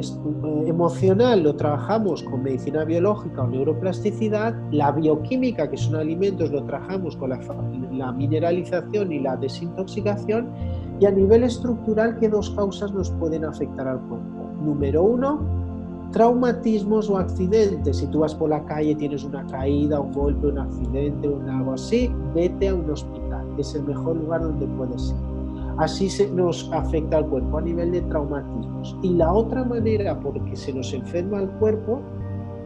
emocional, lo trabajamos con medicina biológica o neuroplasticidad. La bioquímica, que son alimentos, lo trabajamos con la mineralización y la desintoxicación. Y a nivel estructural, ¿qué 2 causas nos pueden afectar al cuerpo? Número 1, traumatismos o accidentes. Si tú vas por la calle, tienes una caída, un golpe, un accidente o algo así, vete a un hospital. Es el mejor lugar donde puedes ir. Así nos afecta al cuerpo a nivel de traumatismos. Y la otra manera por que se nos enferma el cuerpo,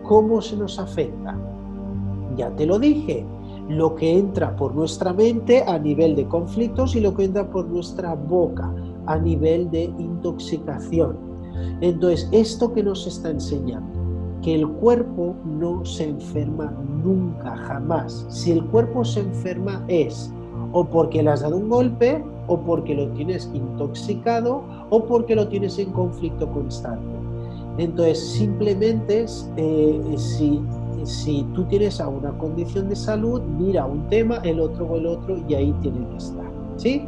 ¿cómo se nos afecta? Ya te lo dije, lo que entra por nuestra mente a nivel de conflictos y lo que entra por nuestra boca a nivel de intoxicación. Entonces, esto que nos está enseñando, que el cuerpo no se enferma nunca, jamás. Si el cuerpo se enferma es o porque le has dado un golpe, o porque lo tienes intoxicado, o porque lo tienes en conflicto constante. Entonces, simplemente, si tú tienes alguna condición de salud, mira un tema, el otro, y ahí tiene que estar, ¿sí?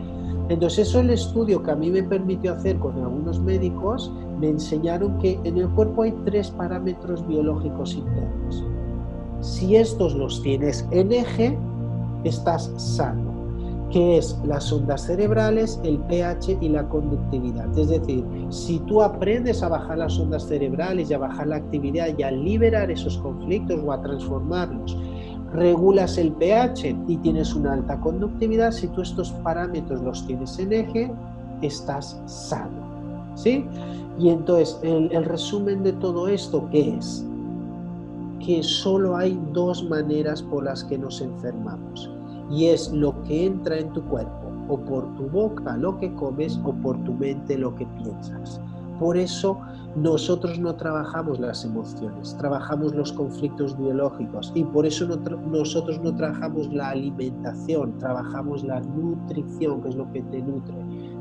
Entonces, eso es el estudio que a mí me permitió hacer con algunos médicos. Me enseñaron que en el cuerpo hay 3 parámetros biológicos internos. Si estos los tienes en eje, estás sano, que es las ondas cerebrales, el pH y la conductividad. Es decir, si tú aprendes a bajar las ondas cerebrales y a bajar la actividad y a liberar esos conflictos o a transformarlos, regulas el pH y tienes una alta conductividad, si tú estos parámetros los tienes en eje, estás sano, ¿sí? Y entonces, el resumen de todo esto, ¿qué es? Que solo hay 2 maneras por las que nos enfermamos, y es lo que entra en tu cuerpo, o por tu boca lo que comes, o por tu mente lo que piensas. Por eso nosotros no trabajamos las emociones, trabajamos los conflictos biológicos, y por eso nosotros no trabajamos la alimentación, trabajamos la nutrición, que es lo que te nutre.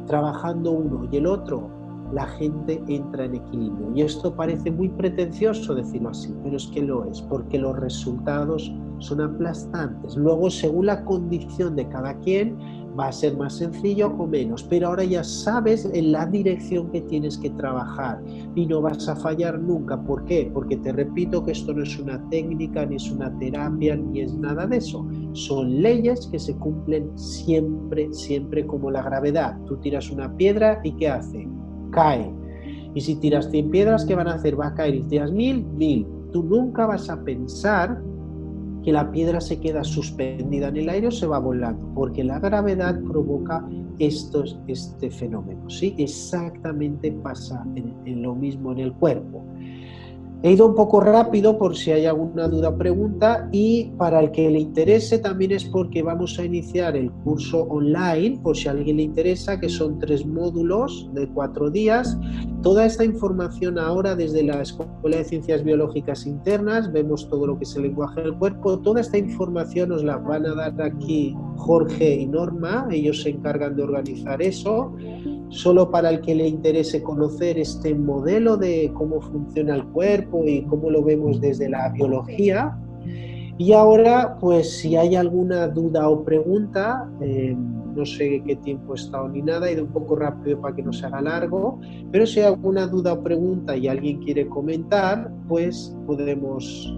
Trabajando uno y el otro, la gente entra en equilibrio. Y esto parece muy pretencioso decirlo así, pero es que lo es, porque los resultados son aplastantes. Luego, según la condición de cada quien, va a ser más sencillo o menos, pero ahora ya sabes en la dirección que tienes que trabajar y no vas a fallar nunca. ¿Por qué? Porque te repito que esto no es una técnica, ni es una terapia, ni es nada de eso. Son leyes que se cumplen siempre, siempre, como la gravedad. Tú tiras una piedra y ¿qué hace? Cae. Y si tiras 100 piedras, ¿qué van a hacer? Va a caer. Y si tiras 1000. Tú nunca vas a pensar que la piedra se queda suspendida en el aire o se va volando, porque la gravedad provoca este fenómeno, ¿sí? Exactamente pasa en lo mismo en el cuerpo. He ido un poco rápido por si hay alguna duda o pregunta, y para el que le interese también es porque vamos a iniciar el curso online, por si a alguien le interesa, que son 3 módulos de 4 días. Toda esta información ahora desde la Escuela de Ciencias Biológicas Internas, vemos todo lo que es el lenguaje del cuerpo. Toda esta información nos la van a dar aquí Jorge y Norma, ellos se encargan de organizar eso. Solo para el que le interese conocer este modelo de cómo funciona el cuerpo y cómo lo vemos desde la biología. Y ahora, pues si hay alguna duda o pregunta, no sé qué tiempo he estado ni nada, he ido un poco rápido para que no se haga largo, pero si hay alguna duda o pregunta y alguien quiere comentar, pues podemos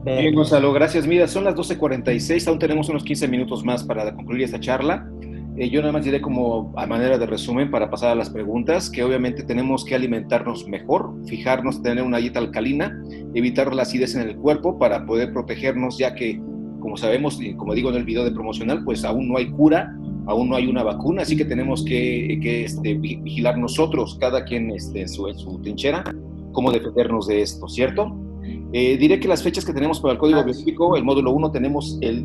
ver. Bien, Gonzalo, gracias. Mira, son las 12:46, aún tenemos unos 15 minutos más para concluir esta charla. Yo nada más diré como a manera de resumen para pasar a las preguntas, que obviamente tenemos que alimentarnos mejor, fijarnos, tener una dieta alcalina, evitar la acidez en el cuerpo para poder protegernos, ya que, como sabemos, y como digo en el video de promocional, pues aún no hay cura, aún no hay una vacuna, así que tenemos que vigilar nosotros, cada quien en su trinchera, cómo defendernos de esto, ¿cierto? Diré que las fechas que tenemos para el Código Biológico, el módulo 1,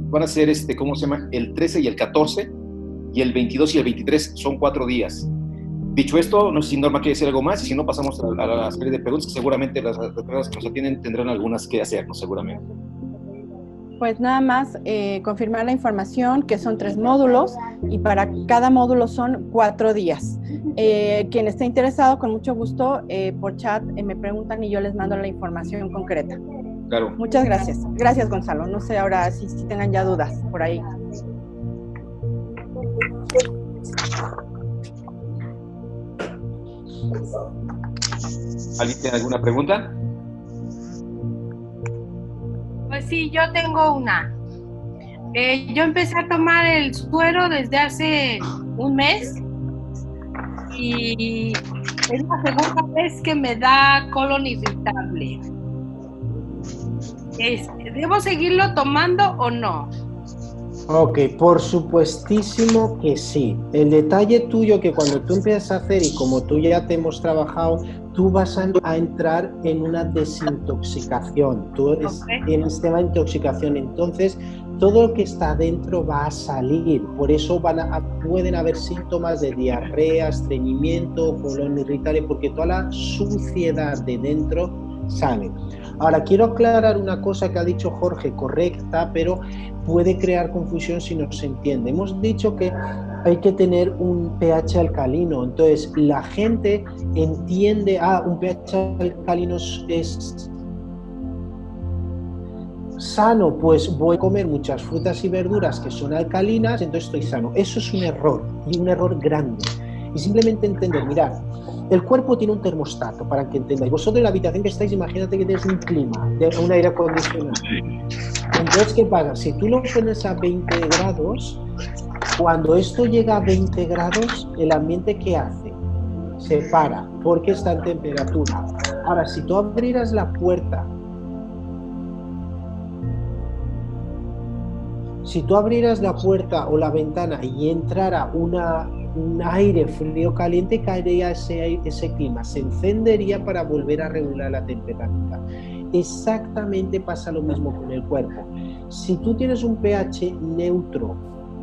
van a ser, ¿cómo se llama? El 13 y el 14, y el 22 y el 23 son 4 días. Dicho esto, no sé si Norma quiere decir algo más, y si no pasamos a la serie de preguntas, que seguramente las personas que nos atienden tendrán algunas que hacernos seguramente. Pues nada más confirmar la información, que son 3 módulos y para cada módulo son 4 días. Quien esté interesado, con mucho gusto, por chat me preguntan y yo les mando la información concreta. Claro. Muchas gracias. Gracias, Gonzalo. No sé ahora si tengan ya dudas por ahí. ¿Alguien tiene alguna pregunta? Pues sí, yo tengo una. Yo empecé a tomar el suero desde hace un mes y es la segunda vez que me da colon irritable. ¿Debo seguirlo tomando o no? Ok, por supuestísimo que sí. El detalle tuyo que cuando tú empiezas a hacer, y como tú ya te hemos trabajado, tú vas a entrar en una desintoxicación. Tú tienes tema de intoxicación, entonces todo lo que está dentro va a salir. Por eso pueden haber síntomas de diarrea, estreñimiento, colon irritable, porque toda la suciedad de dentro sale. Ahora, quiero aclarar una cosa que ha dicho Jorge, correcta, pero puede crear confusión si no se entiende. Hemos dicho que hay que tener un pH alcalino, entonces la gente entiende, un pH alcalino es sano, pues voy a comer muchas frutas y verduras que son alcalinas, entonces estoy sano. Eso es un error, y un error grande. Y simplemente entender, mirad, el cuerpo tiene un termostato, para que entendáis. Vosotros en la habitación que estáis, imagínate que tienes un clima, un aire acondicionado. Entonces, ¿qué pasa? Si tú lo pones a 20 grados, cuando esto llega a 20 grados, el ambiente, ¿qué hace? Se para, porque está en temperatura. Ahora, si tú abrieras la puerta, o la ventana y entrara un aire frío caliente, caería ese clima, se encendería para volver a regular la temperatura. Exactamente pasa lo mismo con el cuerpo. Si tú tienes un pH neutro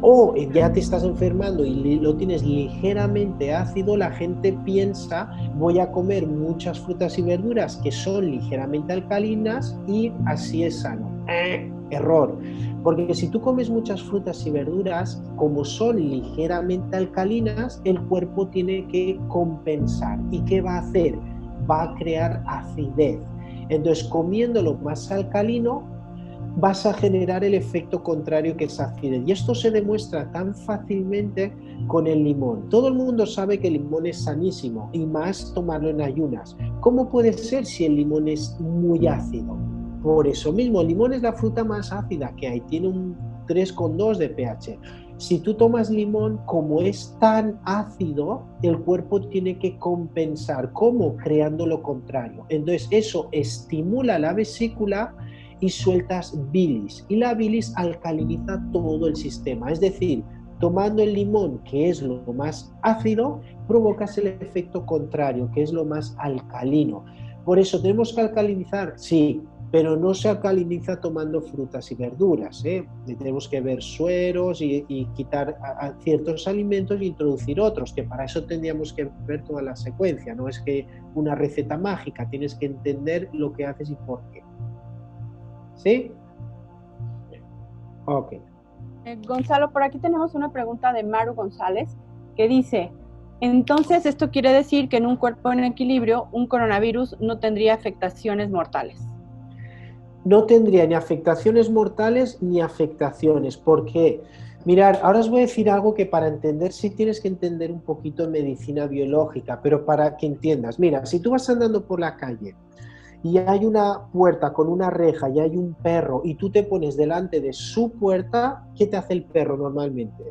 o ya te estás enfermando y lo tienes ligeramente ácido, la gente piensa, voy a comer muchas frutas y verduras que son ligeramente alcalinas y así es sano. Error. Porque si tú comes muchas frutas y verduras, como son ligeramente alcalinas, el cuerpo tiene que compensar. ¿Y qué va a hacer? Va a crear acidez. Entonces, comiéndolo más alcalino, vas a generar el efecto contrario, que es acidez. Y esto se demuestra tan fácilmente con el limón. Todo el mundo sabe que el limón es sanísimo, y más tomarlo en ayunas. ¿Cómo puede ser si el limón es muy ácido? Por eso mismo, el limón es la fruta más ácida que hay, tiene un 3,2 de pH. Si tú tomas limón, como es tan ácido, el cuerpo tiene que compensar. ¿Cómo? Creando lo contrario. Entonces eso estimula la vesícula y sueltas bilis. Y la bilis alcaliniza todo el sistema. Es decir, tomando el limón, que es lo más ácido, provocas el efecto contrario, que es lo más alcalino. Por eso tenemos que alcalinizar, sí, pero no se alcaliniza tomando frutas y verduras, Y tenemos que ver sueros y quitar ciertos alimentos e introducir otros, que para eso tendríamos que ver toda la secuencia, no es que una receta mágica, tienes que entender lo que haces y por qué. ¿Sí? Ok. Gonzalo, por aquí tenemos una pregunta de Maru González que dice, entonces esto quiere decir que en un cuerpo en equilibrio un coronavirus no tendría afectaciones mortales. No tendría ni afectaciones mortales ni afectaciones. ¿Por qué? Mirad, ahora os voy a decir algo que para entender sí tienes que entender un poquito de medicina biológica, pero para que entiendas. Mira, si tú vas andando por la calle y hay una puerta con una reja y hay un perro y tú te pones delante de su puerta, ¿qué te hace el perro normalmente?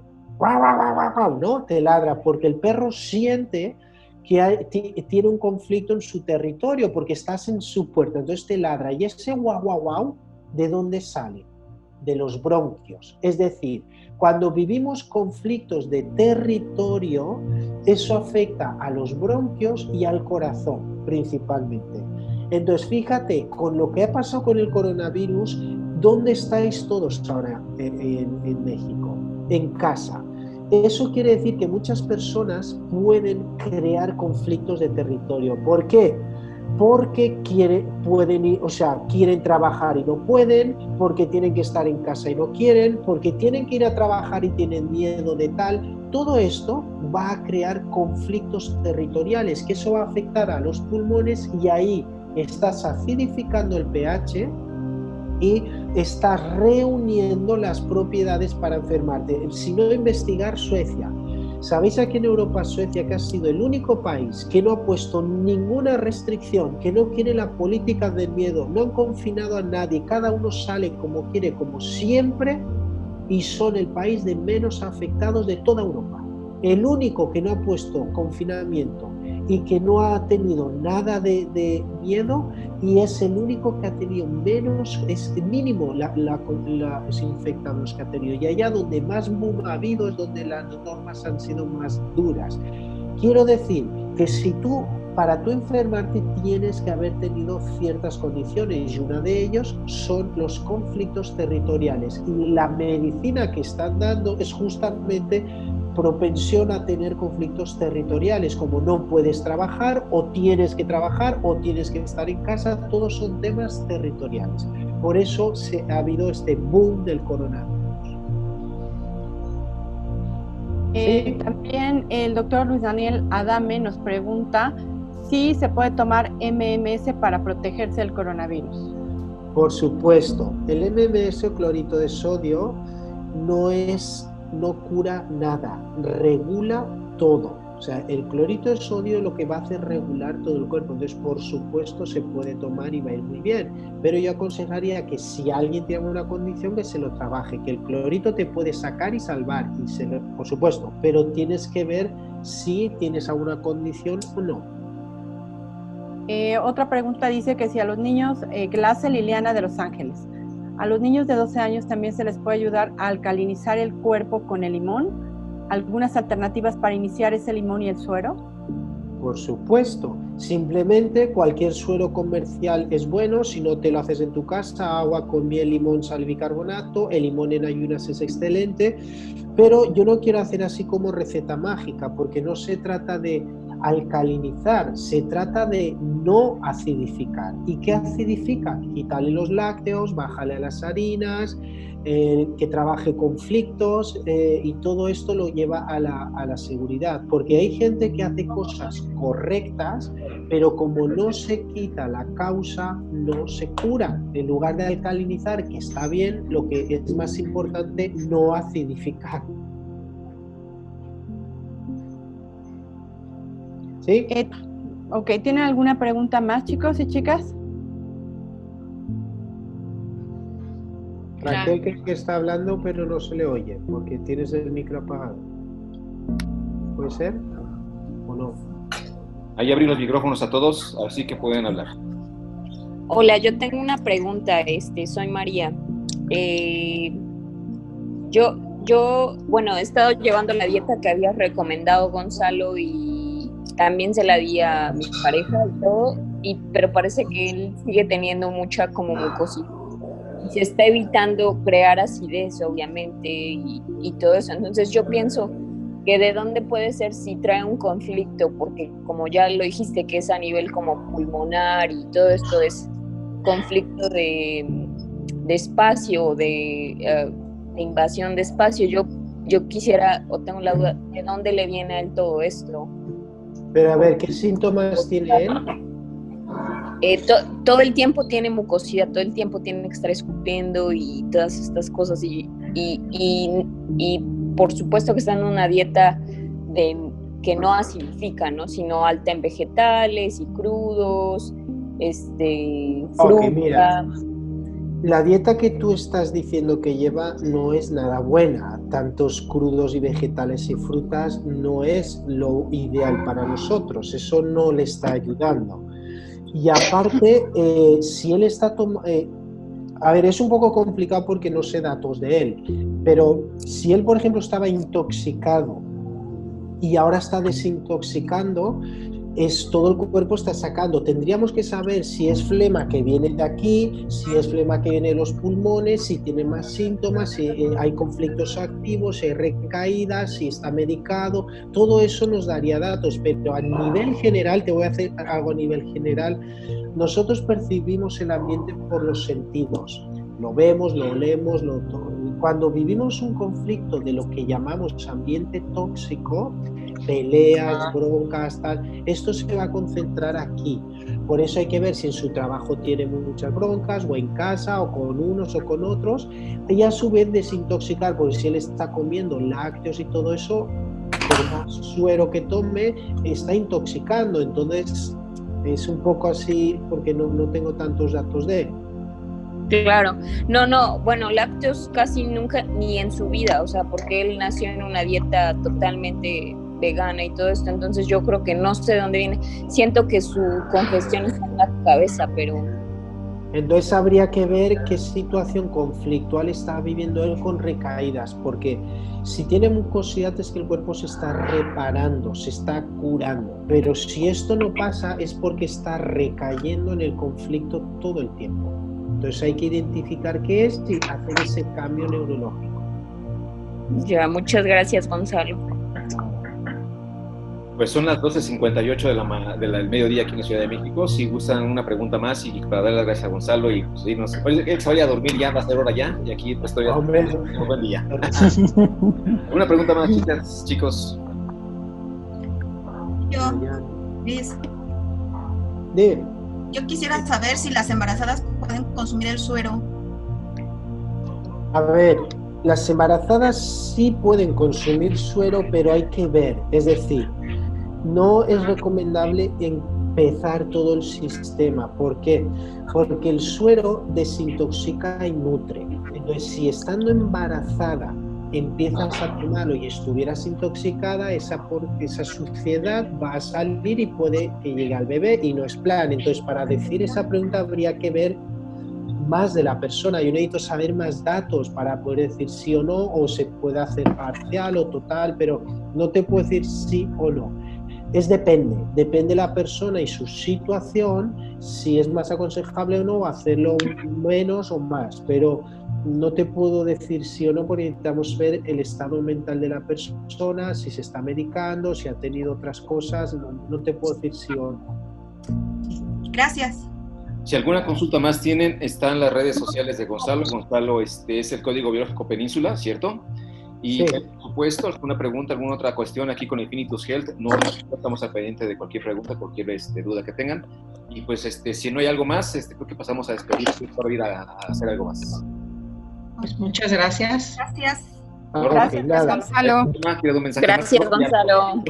¿No? Te ladra, porque el perro siente que tiene un conflicto en su territorio, porque estás en su puerta, entonces te ladra. Y ese guau, guau, guau, ¿de dónde sale? De los bronquios. Es decir, cuando vivimos conflictos de territorio, eso afecta a los bronquios y al corazón, principalmente. Entonces, fíjate, con lo que ha pasado con el coronavirus, ¿dónde estáis todos ahora en México? En casa. Eso quiere decir que muchas personas pueden crear conflictos de territorio. ¿Por qué? Porque quieren trabajar y no pueden, porque tienen que estar en casa y no quieren, porque tienen que ir a trabajar y tienen miedo de tal. Todo esto va a crear conflictos territoriales, que eso va a afectar a los pulmones, y ahí estás acidificando el pH y estás reuniendo las propiedades para enfermarte. Si no, investigar Suecia. ¿Sabéis aquí en Europa, Suecia, que ha sido el único país que no ha puesto ninguna restricción, que no quiere la política del miedo, no han confinado a nadie, cada uno sale como quiere, como siempre, y son el país de menos afectados de toda Europa? El único que no ha puesto confinamiento y que no ha tenido nada de miedo, y es el único que ha tenido menos, es mínimo los infectados que ha tenido. Y allá donde más boom ha habido es donde las normas han sido más duras. Quiero decir que si para tú enfermarte tienes que haber tenido ciertas condiciones, y una de ellos son los conflictos territoriales. Y la medicina que están dando es justamente propensión a tener conflictos territoriales, como no puedes trabajar o tienes que trabajar o tienes que estar en casa, todos son temas territoriales. Por eso ha habido este boom del coronavirus. ¿Sí? También el doctor Luis Daniel Adame nos pregunta si se puede tomar MMS para protegerse del coronavirus. Por supuesto, el MMS o clorito de sodio no cura nada, regula todo. O sea, el clorito de sodio lo que va a hacer es regular todo el cuerpo. Entonces, por supuesto, se puede tomar y va a ir muy bien. Pero yo aconsejaría que si alguien tiene una condición, que se lo trabaje, que el clorito te puede sacar y salvar, por supuesto, pero tienes que ver si tienes alguna condición o no. Otra pregunta dice que si a los niños, que la hace Liliana de Los Ángeles, a los niños de 12 años también se les puede ayudar a alcalinizar el cuerpo con el limón. ¿Algunas alternativas para iniciar ese limón y el suero? Por supuesto, simplemente cualquier suero comercial es bueno. Si no te lo haces en tu casa, agua con miel, limón, sal y bicarbonato. El limón en ayunas es excelente, pero yo no quiero hacer así como receta mágica, porque no se trata de alcalinizar, se trata de no acidificar. ¿Y qué acidifica? Quítale los lácteos, bájale a las harinas, que trabaje conflictos, y todo esto lo lleva a la seguridad, porque hay gente que hace cosas correctas, pero como no se quita la causa, no se cura. En lugar de alcalinizar, que está bien, lo que es más importante, no acidificar. ¿Sí? Ok, ¿tienen alguna pregunta más, chicos y chicas? Raquel que está hablando pero no se le oye porque tienes el micro apagado. ¿Puede ser? ¿O no? Ahí abrí los micrófonos a todos, así que pueden hablar. Hola, yo tengo una pregunta, soy María. Bueno, he estado llevando la dieta que había recomendado Gonzalo y también se la di a mi pareja y todo, pero parece que él sigue teniendo mucha como mucosidad. Se está evitando crear acidez, obviamente, y todo eso. Entonces yo pienso que de dónde puede ser si trae un conflicto, porque como ya lo dijiste que es a nivel como pulmonar y todo esto es conflicto de espacio, de invasión de espacio. Yo quisiera, o tengo la duda, ¿de dónde le viene a él todo esto? Pero a ver, ¿qué síntomas tiene él? Todo el tiempo tiene mucosidad, todo el tiempo tiene que estar escupiendo y todas estas cosas y por supuesto que está en una dieta que no acidifica, ¿no? Sino alta en vegetales y crudos, fruta. Okay, mira, la dieta que tú estás diciendo que lleva no es nada buena. Tantos crudos y vegetales y frutas no es lo ideal para nosotros, eso no le está ayudando. Y aparte, si él está a ver, es un poco complicado porque no sé datos de él, pero si él, por ejemplo, estaba intoxicado y ahora está desintoxicando, todo el cuerpo está sacando. Tendríamos que saber si es flema que viene de aquí, si es flema que viene de los pulmones, si tiene más síntomas, si hay conflictos activos, si hay recaídas, si está medicado. Todo eso nos daría datos, pero a nivel general, te voy a hacer algo a nivel general. Nosotros percibimos el ambiente por los sentidos. Lo vemos, lo olemos, cuando vivimos un conflicto de lo que llamamos ambiente tóxico, peleas, broncas, tal, esto se va a concentrar aquí. Por eso hay que ver si en su trabajo tiene muchas broncas, o en casa, o con unos o con otros, y a su vez desintoxicar, porque si él está comiendo lácteos y todo eso, por más suero que tome, está intoxicando. Entonces es un poco así, porque no tengo tantos datos de él. Claro, bueno, lácteos casi nunca, ni en su vida, o sea, porque él nació en una dieta totalmente vegana y todo esto, entonces yo creo que no sé de dónde viene. Siento que su congestión está en la cabeza, pero... Entonces habría que ver qué situación conflictual está viviendo él con recaídas, porque si tiene mucosidad es que el cuerpo se está reparando, se está curando, pero si esto no pasa es porque está recayendo en el conflicto todo el tiempo. Entonces hay que identificar qué es y hacer ese cambio neurológico. Ya, muchas gracias, Gonzalo. Pues son las 12:58 del mediodía aquí en la Ciudad de México. Si gustan una pregunta más y para dar las gracias a Gonzalo y pues, irnos. Oye, él se vaya a dormir ya, va a ser hora ya, y aquí pues, estoy un buen día. Una pregunta más, chicas, chicos. Yo, Luis, Dime. yo quisiera saber si las embarazadas pueden consumir el suero. A ver, las embarazadas sí pueden consumir suero, pero hay que ver, es decir, no es recomendable empezar todo el sistema. ¿Por qué? Porque el suero desintoxica y nutre. Entonces, si estando embarazada empiezas a tomarlo y estuvieras intoxicada, esa suciedad va a salir y puede que llegue al bebé y no es plan. Entonces, para decir esa pregunta habría que ver más de la persona. Yo necesito saber más datos para poder decir sí o no, o se puede hacer parcial o total, pero no te puedo decir sí o no. Depende la persona y su situación, si es más aconsejable o no, hacerlo menos o más, pero no te puedo decir sí o no porque necesitamos ver el estado mental de la persona, si se está medicando, si ha tenido otras cosas, no te puedo decir sí o no. Gracias. Si alguna consulta más tienen, están las redes sociales de Gonzalo. Gonzalo es el Código Biológico Península, ¿cierto? Y Sí. por supuesto, alguna pregunta, alguna otra cuestión aquí con Infinitus Health, no estamos al pendiente de cualquier pregunta, cualquier duda que tengan. Y pues si no hay algo más, creo que pasamos a despedirnos para ir a hacer algo más. Pues muchas gracias. Gracias. Gracias, Nada. Gonzalo. Gracias, Gonzalo.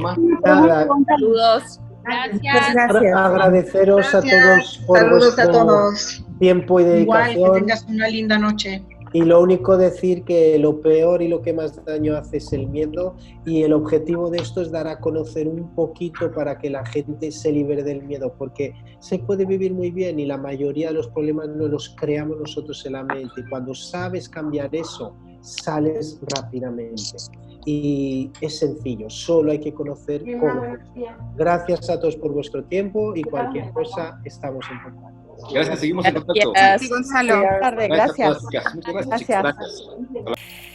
Nada. Saludos. Gracias. Agradeceros Gracias. a todos por Saludos a vuestro todos. tiempo y Igual, que dedicación. tengas una linda noche. Y lo único decir que lo peor y lo que más daño hace es el miedo, y el objetivo de esto es dar a conocer un poquito para que la gente se libere del miedo, porque se puede vivir muy bien y la mayoría de los problemas no los creamos nosotros en la mente, y cuando sabes cambiar eso sales rápidamente y es sencillo, solo hay que conocer cómo. Gracias a todos por vuestro tiempo y cualquier cosa estamos en contacto. Gracias, seguimos en contacto. Gracias. Gonzalo. Buenas tardes, gracias. Muchas gracias. Gracias. Gracias.